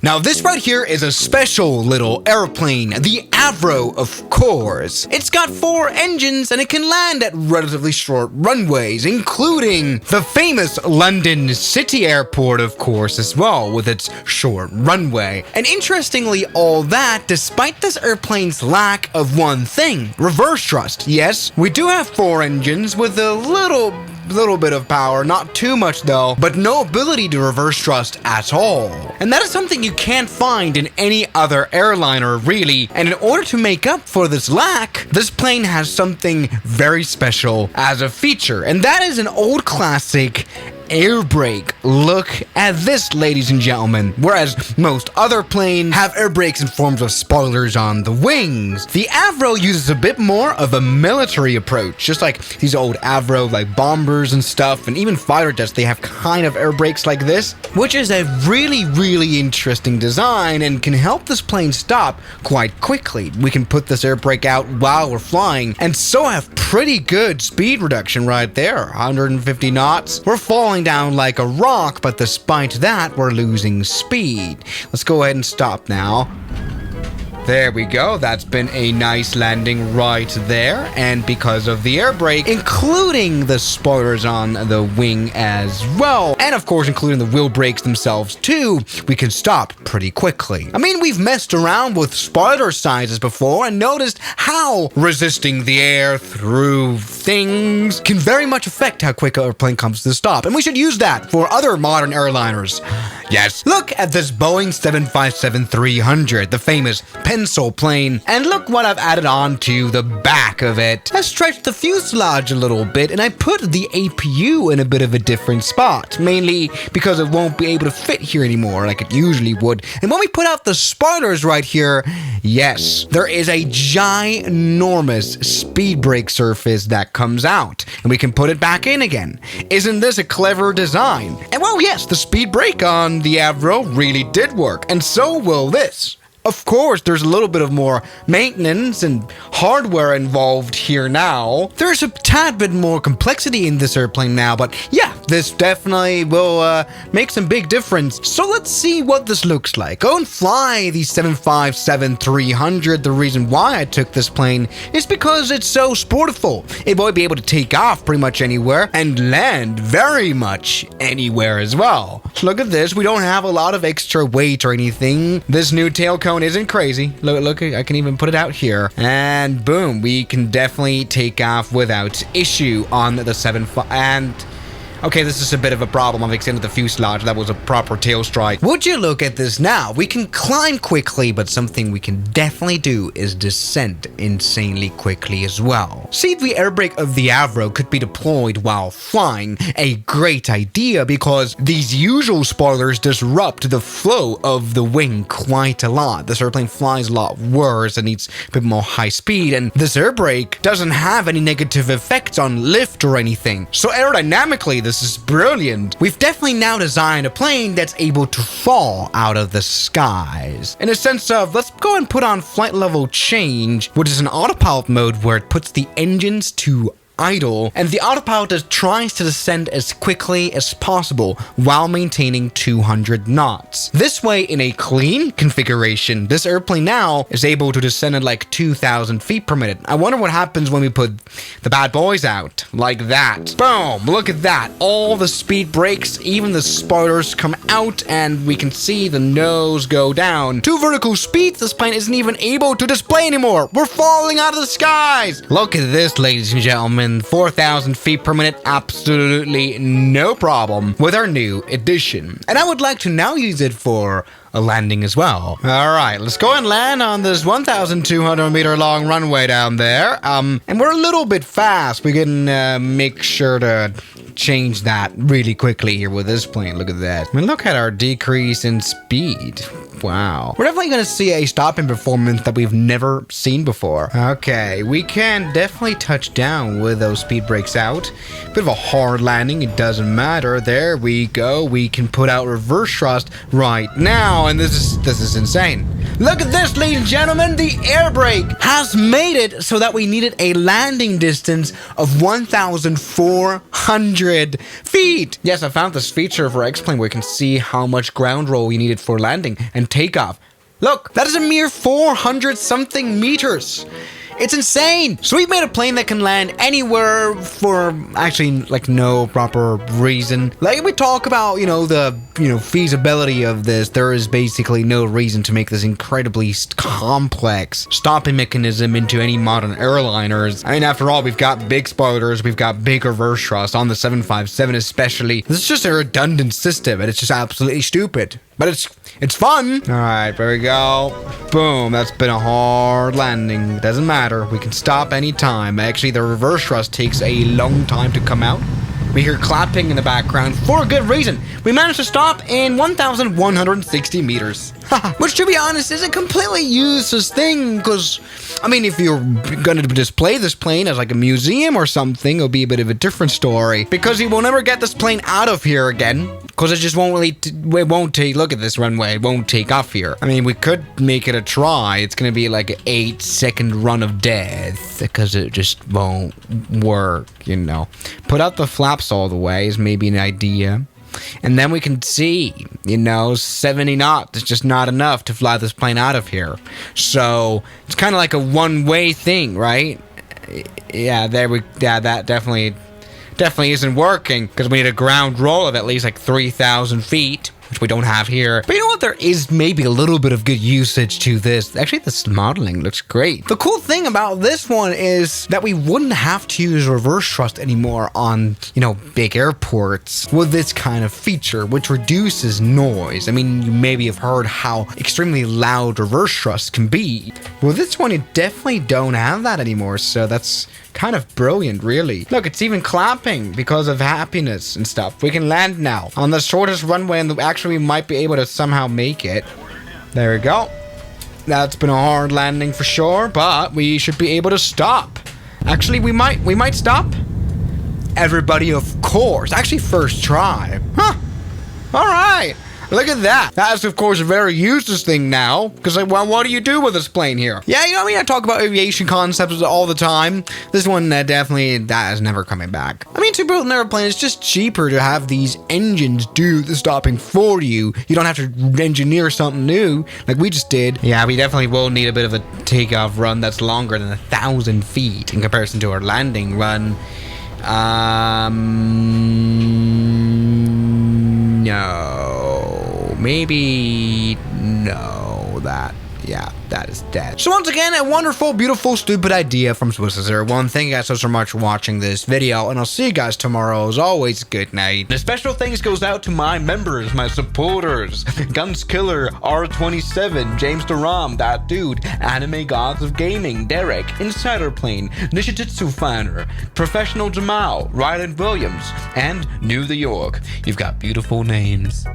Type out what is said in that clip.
Now this right here is a special little airplane, the Avro of course. It's got 4 engines and it can land at relatively short runways, including the famous London City Airport of course as well, with its short runway. And interestingly, all that despite this airplane's lack of one thing, reverse thrust. Yes, we do have 4 engines with a little bit of power, not too much though, but no ability to reverse thrust at all. And that is something you can't find in any other airliner really, and in order to make up for this lack, this plane has something very special as a feature, and that is an old classic air brake. Look at this, ladies and gentlemen. Whereas most other planes have air brakes in forms of spoilers on the wings, the Avro uses a bit more of a military approach, just like these old Avro like bombers and stuff, and even fighter jets, they have kind of air brakes like this, which is a really interesting design and can help this plane stop quite quickly. We can put this air brake out while we're flying and so have pretty good speed reduction right there. 150 knots. We're falling down like a rock, but despite that, we're losing speed. Let's go ahead and stop now. There we go. That's been a nice landing right there. And because of the air brake, including the spoilers on the wing as well, and of course including the wheel brakes themselves too, we can stop pretty quickly. I mean, we've messed around with spoiler sizes before and noticed how resisting the air through things can very much affect how quick a plane comes to a stop. And we should use that for other modern airliners. Yes, look at this Boeing 757-300, the famous pencil plane, and look what I've added on to the back of it. I stretched the fuselage a little bit and I put the APU in a bit of a different spot, mainly because it won't be able to fit here anymore like it usually would. And when we put out the spoilers right here, yes, there is a ginormous speed brake surface that comes out and we can put it back in again. Isn't this a clever design? And well, yes, the speed brake on the Avro really did work, and so will this. Of course, there's a little bit of more maintenance and hardware involved here now. There's a tad bit more complexity in this airplane now, but yeah, this definitely will make some big difference. So let's see what this looks like. Go and fly the 757-300. The reason why I took this plane is because it's so sportiful. It will be able to take off pretty much anywhere and land very much anywhere as well. So look at this. We don't have a lot of extra weight or anything. This new tail cone isn't crazy. Look, I can even put it out here. And boom, we can definitely take off without issue on the 7.5. And okay, this is a bit of a problem. I've extended the fuselage. That was a proper tail strike. Would you look at this now? We can climb quickly, but something we can definitely do is descend insanely quickly as well. See, the air brake of the Avro could be deployed while flying. A great idea because these usual spoilers disrupt the flow of the wing quite a lot. This airplane flies a lot worse and needs a bit more high speed, and this air brake doesn't have any negative effects on lift or anything. So aerodynamically, this is brilliant. We've definitely now designed a plane that's able to fall out of the skies. In a sense of, let's go and put on flight level change, which is an autopilot mode where it puts the engines to idle, and the autopilot tries to descend as quickly as possible while maintaining 200 knots. This way, in a clean configuration, this airplane now is able to descend at like 2,000 feet per minute. I wonder what happens when we put the bad boys out like that. Boom! Look at that. All the speed brakes, even the spoilers come out, and we can see the nose go down. 2 vertical speeds, this plane isn't even able to display anymore. We're falling out of the skies. Look at this, ladies and gentlemen. 4,000 feet per minute, absolutely no problem with our new edition. And I would like to now use it for a landing as well. All right, let's go and land on this 1,200 meter long runway down there. And we're a little bit fast. We can make sure to change that really quickly here with this plane. Look at that. I mean, look at our decrease in speed. Wow. We're definitely going to see a stopping performance that we've never seen before. Okay, we can definitely touch down with those speed brakes out. Bit of a hard landing, it doesn't matter. There we go. We can put out reverse thrust right now, and this is insane. Look at this, ladies and gentlemen. The air brake has made it so that we needed a landing distance of 1,400 feet. Yes, I found this feature of our X-plane where you can see how much ground roll you needed for landing and takeoff. Look, that is a mere 400 something meters. It's insane. So we've made a plane that can land anywhere for actually like no proper reason. Like we talk about, the feasibility of this. There is basically no reason to make this incredibly complex stopping mechanism into any modern airliners. I mean, after all, we've got big spoilers, we've got big reverse thrust on the 757 especially. This is just a redundant system and it's just absolutely stupid. But it's fun. All right, there we go. Boom, that's been a hard landing. Doesn't matter, we can stop anytime. Actually, the reverse thrust takes a long time to come out. We hear clapping in the background for a good reason. We managed to stop in 1,160 meters. Which, to be honest, is a completely useless thing because, I mean, if you're going to display this plane as like a museum or something, it'll be a bit of a different story because you will never get this plane out of here again because it just won't really, it won't take, look at this runway, it won't take off here. I mean, we could make it a try. It's going to be like an 8-second run of death because it just won't work, Put out the flaps all the way is maybe an idea. And then we can see, 70 knots is just not enough to fly this plane out of here. So it's kind of like a one-way thing, right? Yeah, that definitely isn't working because we need a ground roll of at least like 3,000 feet. Which we don't have here. But you know what? There is maybe a little bit of good usage to this. Actually, this modeling looks great. The cool thing about this one is that we wouldn't have to use reverse thrust anymore on, big airports with this kind of feature, which reduces noise. I mean, you maybe have heard how extremely loud reverse thrust can be. Well, this one, you definitely don't have that anymore. So that's kind of brilliant, really. Look, it's even clapping because of happiness and stuff. We can land now on the shortest runway and actually we might be able to somehow make it. There we go. That's been a hard landing for sure, but we should be able to stop. Actually, we might stop. Everybody, of course. Actually, first try. Huh. All right. Look at that. That's, of course, a very useless thing now. Because, well, what do you do with this plane here? Yeah, I talk about aviation concepts all the time. This one, that is never coming back. I mean, to build an airplane, it's just cheaper to have these engines do the stopping for you. You don't have to engineer something new like we just did. Yeah, we definitely will need a bit of a takeoff run that's longer than 1,000 feet in comparison to our landing run. No, maybe no, that is dead. So once again, a wonderful, beautiful, stupid idea from Swiss01. Thank you guys so much for watching this video, and I'll see you guys tomorrow. As always, good night. And a special thanks goes out to my members, my supporters, Guns Killer, R27, James Duram, That Dude, Anime Gods of Gaming, Derek, Insider Plane, Nishijitsu Fanner, Professional Jamal, Ryland Williams, and New the York. You've got beautiful names.